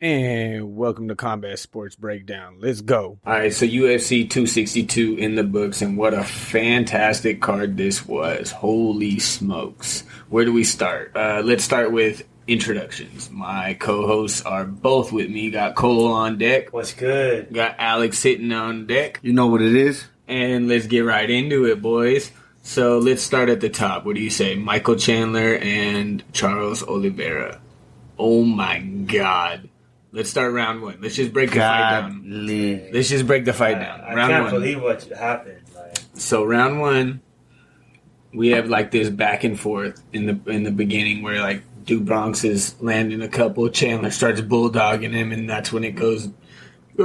And welcome to Combat Sports Breakdown. Let's go. All right, so UFC 262 in the books, and what a fantastic card this was. Holy smokes. Where do we start? Let's start with introductions. My co-hosts are both with me. Got Cole on deck. What's good? Got Alex sitting on deck. You know what it is? And let's get right into it, boys. So let's start at the top. What do you say? Michael Chandler and Charles Oliveira. Oh my God. Let's start round one. Let's just break the fight down. Let's just break the fight down. I Round can't one. believe what happened. So round one, we have like this back and forth in the beginning where like Duke Bronx is landing a couple. Chandler starts bulldogging him, and that's when it goes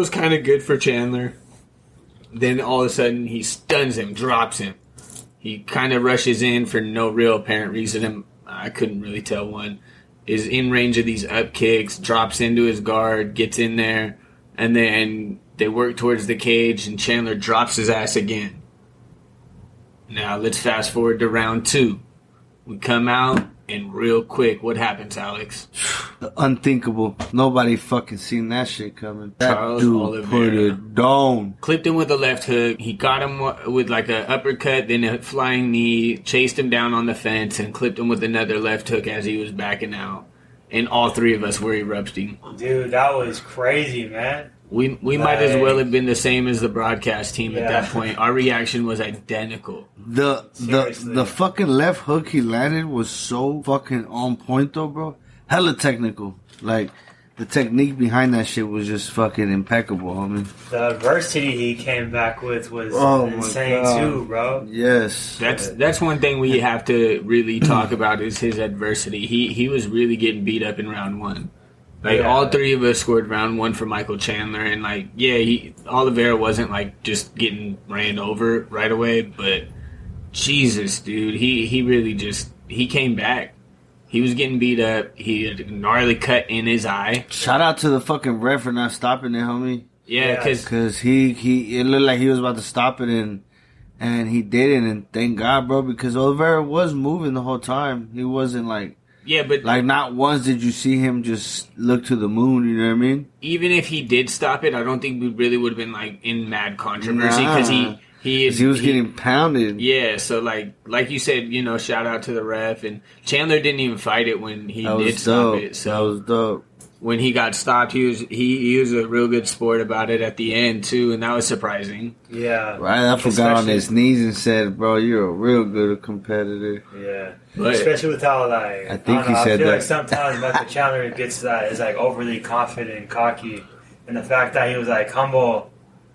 kind of good for Chandler. Then all of a sudden he stuns him, drops him. He kind of rushes in for no real apparent reason. I couldn't really tell one. Is in range of these up kicks, drops into his guard, gets in there, and then they work towards the cage, and Chandler drops his ass again. Now, let's fast forward to round two. We come out, and real quick, what happens, Alex? Unthinkable. Nobody fucking seen that shit coming. That Charles dude Oliveira put it down. Clipped him with a left hook. He got him with like an uppercut, then a flying knee, chased him down on the fence, and clipped him with another left hook as he was backing out. And all three of us were erupting. Dude, that was crazy, man. We might as well have been the same as the broadcast team at that point. Our reaction was identical. The fucking left hook he landed was so fucking on point though, bro. Hella technical. Like, the technique behind that shit was just fucking impeccable, homie. The adversity he came back with was insane too, bro. Yes. That's one thing we have to really talk about is his adversity. He was really getting beat up in round one. Like, all three of us scored round one for Michael Chandler, and like, Oliveira wasn't like just getting ran over right away, but Jesus, dude, he really he came back. He was getting beat up. He had a gnarly cut in his eye. Shout out to the fucking ref for not stopping it, homie. Yeah, because he it looked like he was about to stop it, and he didn't, and thank God, bro, because Oliveira was moving the whole time. He wasn't like... Yeah, but... Like, not once did you see him just look to the moon, you know what I mean? Even if he did stop it, I don't think we really would have been, like, in mad controversy, because he was getting pounded. Yeah, so, like you said, you know, shout out to the ref, and Chandler didn't even fight it when he did stop it. So that was dope. When he got stopped, he was a real good sport about it at the end, too, and that was surprising. Yeah. Right, I forgot on his knees and said, bro, you're a real good competitor. Yeah. But, especially with how, like, I think he said I feel that. like sometimes Michael Chandler is, like, overly confident and cocky, and the fact that he was, like, humble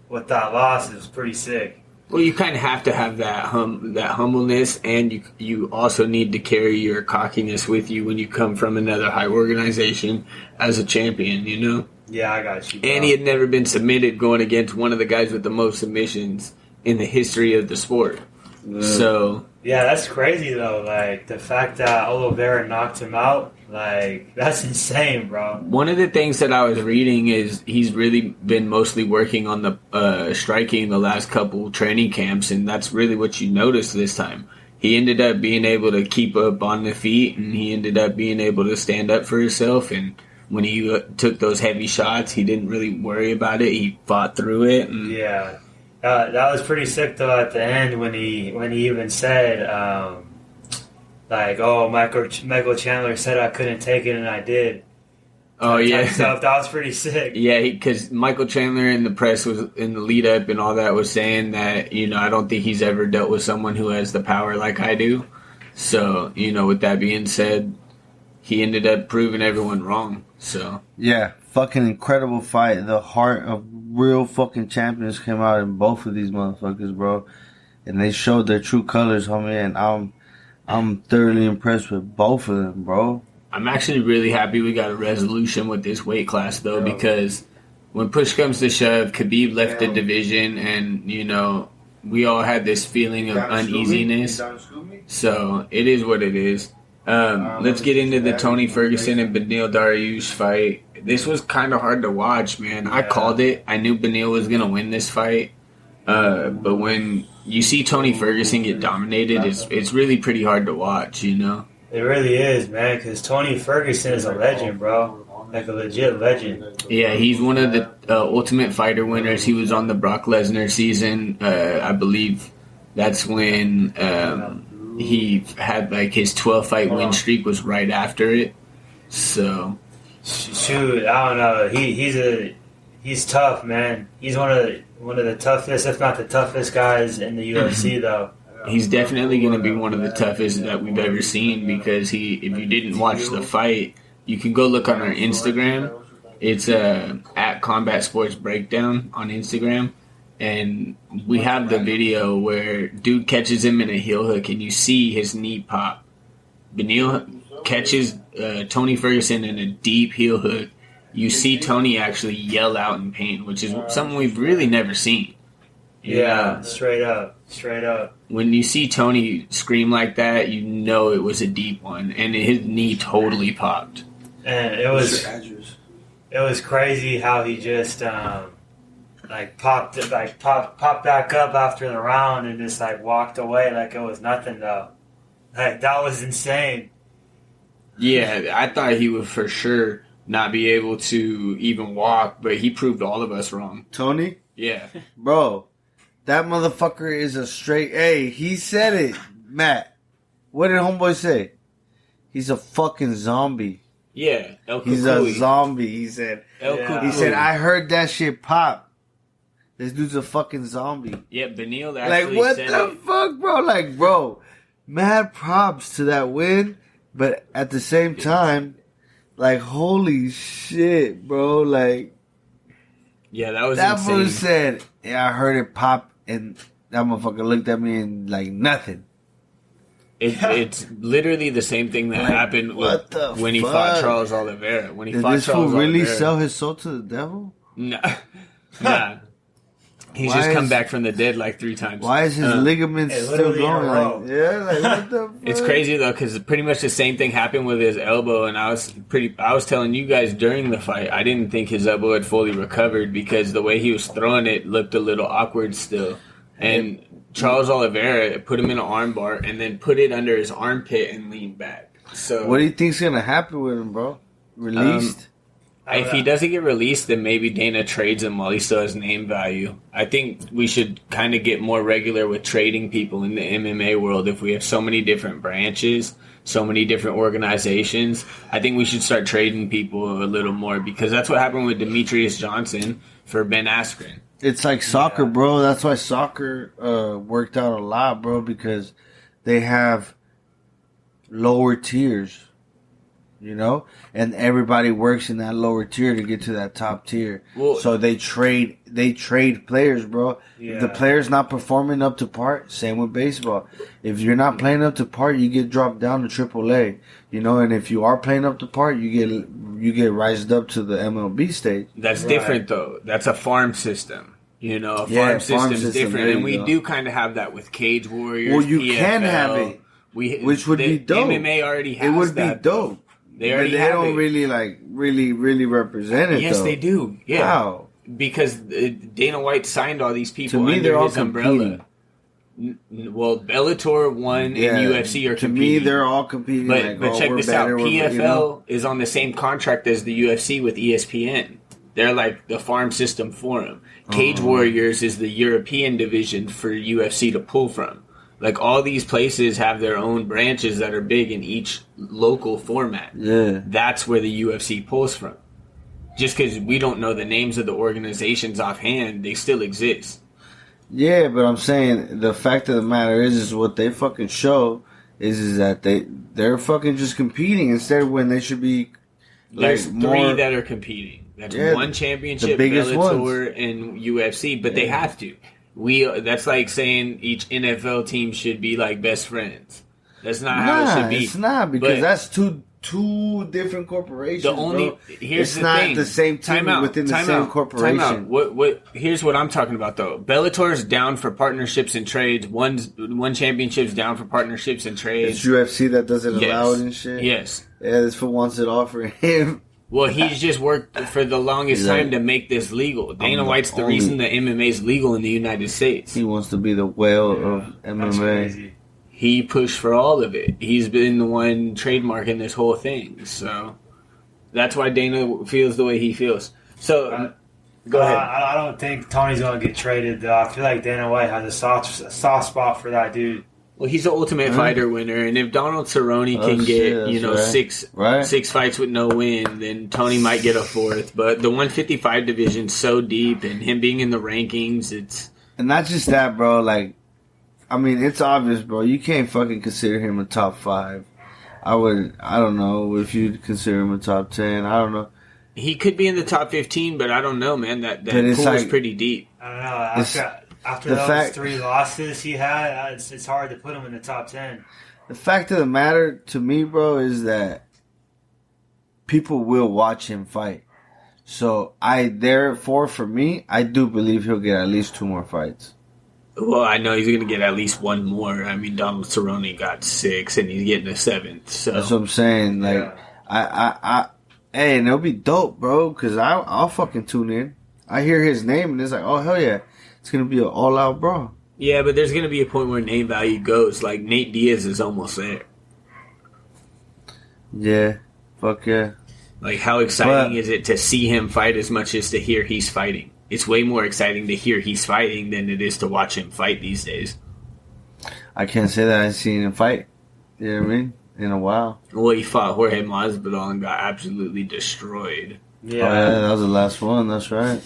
with that loss is pretty sick. Well, you kind of have to have that humbleness, and you also need to carry your cockiness with you when you come from another high organization as a champion, you know? Yeah, I got you, bro. And he had never been submitted going against one of the guys with the most submissions in the history of the sport. So... Yeah, that's crazy, though. Like, the fact that Oliveira knocked him out, like, that's insane, bro. One of the things that I was reading is he's really been mostly working on the striking the last couple training camps, and that's really what you noticed this time. He ended up being able to keep up on the feet, and he ended up being able to stand up for himself, and when he took those heavy shots, he didn't really worry about it. He fought through it. And yeah. That was pretty sick, though, at the end when he even said, like, oh, Michael Chandler said I couldn't take it, and I did. Oh, yeah. Stuff. That was pretty sick. Yeah, because Michael Chandler in the press was in the lead up and all that was saying that, you know, I don't think he's ever dealt with someone who has the power like I do. So, you know, with that being said, he ended up proving everyone wrong. So yeah, fucking incredible fight. The heart of real fucking champions came out in both of these motherfuckers, bro, and they showed their true colors, homie. And I'm thoroughly impressed with both of them, bro. I'm actually really happy we got a resolution with this weight class, though, because when push comes to shove, Khabib left the division, and you know we all had this feeling of uneasiness. So it is what it is. Let's get into the Tony Ferguson and Beneil Dariush fight. This was kind of hard to watch, man. I called it. I knew Beneil was going to win this fight. But when you see Tony Ferguson get dominated, it's really pretty hard to watch, you know? It really is, man, because Tony Ferguson is a legend, bro. like a legit legend. Yeah, he's one of the Ultimate Fighter winners. He was on the Brock Lesnar season. I believe that's when he had like his 12-fight win streak was right after it. So, shoot, I don't know. He's tough, man. He's one of the toughest, if not the toughest guys in the UFC, though. He's definitely going to be one of the toughest that we've ever seen because if you didn't watch the fight, you can go look on our Instagram. It's at Combat Sports Breakdown on Instagram. And we have the video where dude catches him in a heel hook and you see his knee pop. Beneil catches Tony Ferguson in a deep heel hook. You see Tony actually yell out in pain, which is something we've really never seen. Yeah, straight up. When you see Tony scream like that, you know it was a deep one, and his knee totally popped. And it was crazy how he just popped back up after the round and just like walked away like it was nothing though. Like that was insane. Yeah, I thought he would for sure not be able to even walk, but he proved all of us wrong. Tony? Yeah. Bro, that motherfucker is a straight... Hey, he said it, Matt. What did homeboy say? He's a fucking zombie. Yeah. He's a zombie, he said. He said, I heard that shit pop. This dude's a fucking zombie. Yeah, Beneil actually like, what said the it. fuck, bro? Like, bro, mad props to that win, but at the same time... Like, holy shit, bro. Like, yeah, that was that insane. fool said, yeah, I heard it pop, and that motherfucker looked at me and, like, nothing. It's literally the same thing that happened when he fought Charles Oliveira. When he Did fought this Charles fool really Oliveira, sell his soul to the devil? Nah. He's just come back from the dead like 3 times. Why is his ligaments still going? Like, what the fuck? It's crazy though, because pretty much the same thing happened with his elbow, and I was telling you guys during the fight, I didn't think his elbow had fully recovered because the way he was throwing it looked a little awkward still. And Charles Oliveira put him in an arm bar and then put it under his armpit and leaned back. So what do you think's gonna happen with him, bro? Released? If he doesn't get released, then maybe Dana trades him while he still has name value. I think we should kind of get more regular with trading people in the MMA world. If we have so many different branches, so many different organizations, I think we should start trading people a little more because that's what happened with Demetrius Johnson for Ben Askren. It's like soccer, bro. That's why soccer worked out a lot, bro, because they have lower tiers. You know, and everybody works in that lower tier to get to that top tier. Well, so they trade players, bro. Yeah. If the player's not performing up to par, same with baseball. If you're not playing up to par, you get dropped down to AAA. You know, and if you are playing up to par, you get rised up to the MLB stage. That's different though. That's a farm system. You know, farm system's different, and we do kind of have that with Cage Warriors. Well, you PFL. Can have it, which would be dope. MMA already has it would that, be dope. They already don't really represent it. Yes, though. they do. Yeah. How? Because Dana White signed all these people to me, under they're all his umbrella. Well, Bellator 1 and UFC are competing. To me, they're all competing. But check this out. PFL is on the same contract as the UFC with ESPN. They're like the farm system for them. Cage Warriors is the European division for UFC to pull from. Like, all these places have their own branches that are big in each local format. Yeah. That's where the UFC pulls from. Just because we don't know the names of the organizations offhand, they still exist. Yeah, but I'm saying the fact of the matter is what they fucking show is that they're fucking just competing instead of when they should be. There's like, 3 that are competing. That's one championship, Bellator, and UFC, but they have to. That's like saying each NFL team should be like best friends. That's not how it should be. It's not because that's two different corporations. Here's the not thing. The same team within the same corporation. Here's what I'm talking about though. Bellator's down for partnerships and trades. One championship's down for partnerships and trades. It's UFC that doesn't allow it and shit. Yes. Yeah, this fool wants it all for him. Well, he's just worked for the longest time to make this legal. Dana White's the reason that MMA is legal in the United States. He wants to be the whale of MMA. He pushed for all of it. He's been the one trademarking this whole thing. So, That's why Dana feels the way he feels. So, go ahead. I don't think Tony's going to get traded, though. I feel like Dana White has a soft spot for that dude. Well, he's the Ultimate Fighter winner, and if Donald Cerrone can get six fights with no win, then Tony might get a fourth. But the 155 division's so deep, and him being in the rankings, and not just that, bro. Like, I mean, it's obvious, bro. You can't fucking consider him a top 5. I don't know if you'd consider him a top 10. I don't know. He could be in the top 15, but I don't know, man. That pool is pretty deep. I don't know. After those 3 losses he had, it's hard to put him in the top 10. The fact of the matter to me, bro, is that people will watch him fight. So therefore, for me, I do believe he'll get at least 2 more fights. Well, I know he's going to get at least 1 more. I mean, Donald Cerrone got 6, and he's getting a 7th. So that's what I'm saying. Like, hey, and it'll be dope, bro, because I'll fucking tune in. I hear his name, and it's like, oh, hell yeah. It's going to be an all-out brawl. Yeah, but there's going to be a point where name value goes. Like, Nate Diaz is almost there. Yeah. Fuck yeah. Like, how exciting is it to see him fight as much as to hear he's fighting? It's way more exciting to hear he's fighting than it is to watch him fight these days. I can't say that I've seen him fight. You know what I mean? In a while. Well, he fought Jorge Masvidal and got absolutely destroyed. Yeah. Oh, yeah, that was the last one. That's right.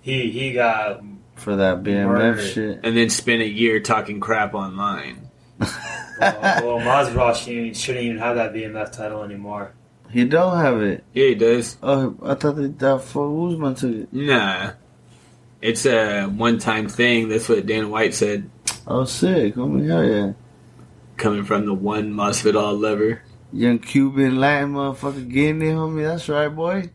He got... For that BMF shit. And then spent a year talking crap online. well, Masvidal shouldn't even have that BMF title anymore. He don't have it. Yeah, he does. Oh, I thought that for Usman took it. Nah. It's a one-time thing. That's what Dana White said. Oh, sick. I mean, hell yeah. Coming from the one Masvidal lover. Young Cuban Latin motherfucker getting it, homie. That's right, boy.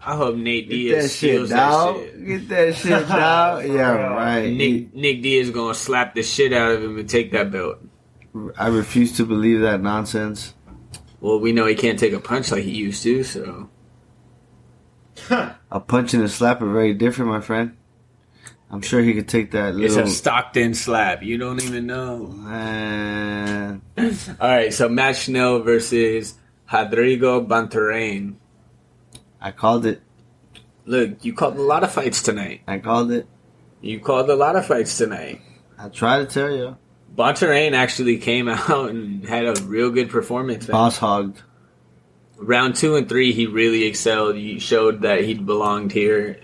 I hope Nate Get Diaz that steals shit, that dog. shit. Get that shit, dog. Yeah, right. Nick Diaz gonna slap the shit out of him and take that belt. I refuse to believe that nonsense. Well, we know he can't take a punch like he used to, so. A punch and a slap are very different, my friend. I'm sure he could take that little... It's a Stockton slap. You don't even know. Man. All right, so Matt Schnell versus Rodrigo Banterrain. I called it. Look, you called a lot of fights tonight. I called it. You called a lot of fights tonight. I tried to tell you. Banterrain actually came out and had a real good performance. Boss hogged. Round 2 and 3, he really excelled. He showed that he belonged here.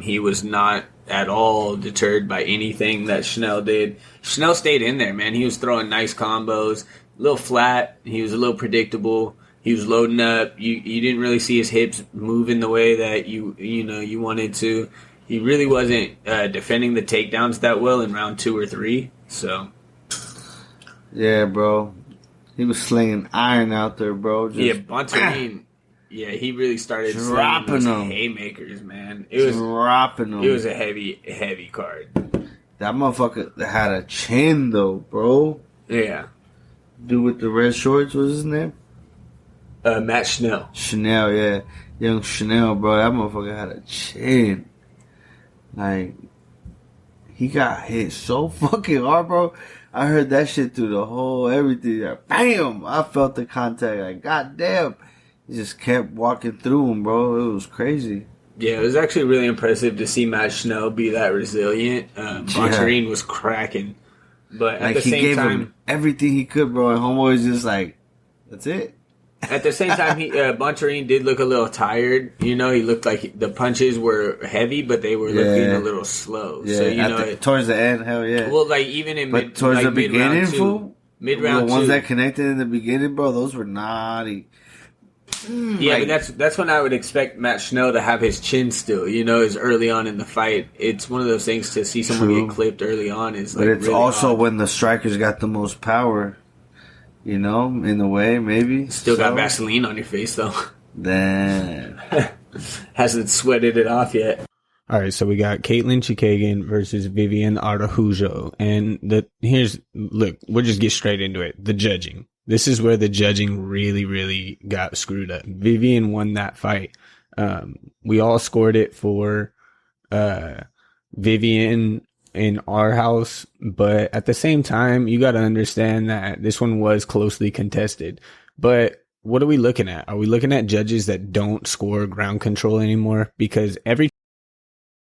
He was not at all deterred by anything that Schnell did. Schnell stayed in there, man. He was throwing nice combos. A little flat. He was a little predictable. He was loading up. You didn't really see his hips move in the way that you wanted to. He really wasn't defending the takedowns that well in round 2 or 3. So, yeah, bro, he was slinging iron out there, bro. Banterrain. Yeah, he really started dropping slinging those haymakers, man. It was dropping them. It was a heavy card. That motherfucker had a chin, though, bro. Yeah. Dude with the red shorts, what's his name? Matt Schnell. Schnell, yeah. Young Schnell, bro. That motherfucker had a chin. Like, he got hit so fucking hard, bro. I heard that shit through the whole everything. Like, bam! I felt the contact. Like, goddamn. He just kept walking through him, bro. It was crazy. Yeah, it was actually really impressive to see Matt Schnell be that resilient. Banterrain was cracking. But at the same time... him everything he could, bro. And homeboy was just like, that's it. At the same time, Banterrain did look a little tired. You know, he looked like the punches were heavy, but they were looking a little slow. Yeah, so, towards the end, hell yeah. Well, like, even in towards the beginning, fool? Mid-round the ones that connected in the beginning, bro, those were naughty. Yeah, but that's when I would expect Matt Schnell to have his chin still, is early on in the fight. It's one of those things to see someone get clipped early on is like. But it's really also odd. When the strikers got the most power, in a way, maybe. Still got Vaseline on your face, though. Damn. Hasn't sweated it off yet. All right, so we got Caitlin Chikagan versus Vivian Araujo. And we'll just get straight into it. The judging. This is where the judging really, really got screwed up. Vivian won that fight. We all scored it for Vivian in our house, but at the same time, you got to understand that this one was closely contested. But what are we looking at? Are we looking at judges that don't score ground control anymore? Because every